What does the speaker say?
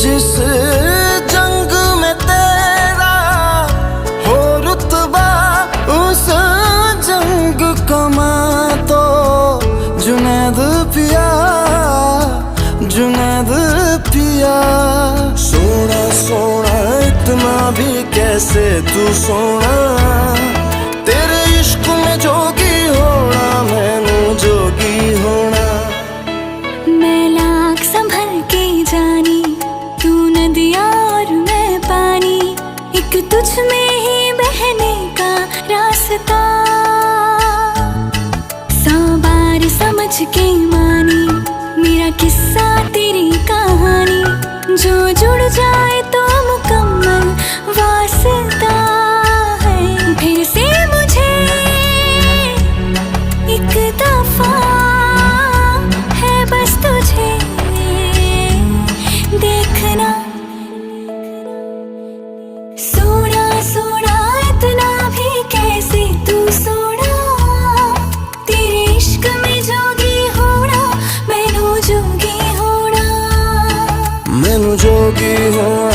जिस जंग में तेरा हो रुतबा, उस जंग कमा तो जुनैद पिया, जुनैद पिया। सोना सोना इतना भी कैसे तू सोना, तेरे इश्क में जोगी होना, मैनू जोगी होना। मैं लाख संभल के जानी, तू नदिया और मैं पानी, एक तुझ में ही बहने का रास्ता। 100 बार समझ के मानी मेरा किस्सा तेरी कहानी, जो जुड़ जाए तो मुकम्मल वास्ता है। फिर से मुझे एक दफा है बस तुझे देखना। सोना सोना इतना भी कैसे तू सोना, तेरे इश्क में जोगी होना, मैनू जोगी होना, मैनू जोगी होना।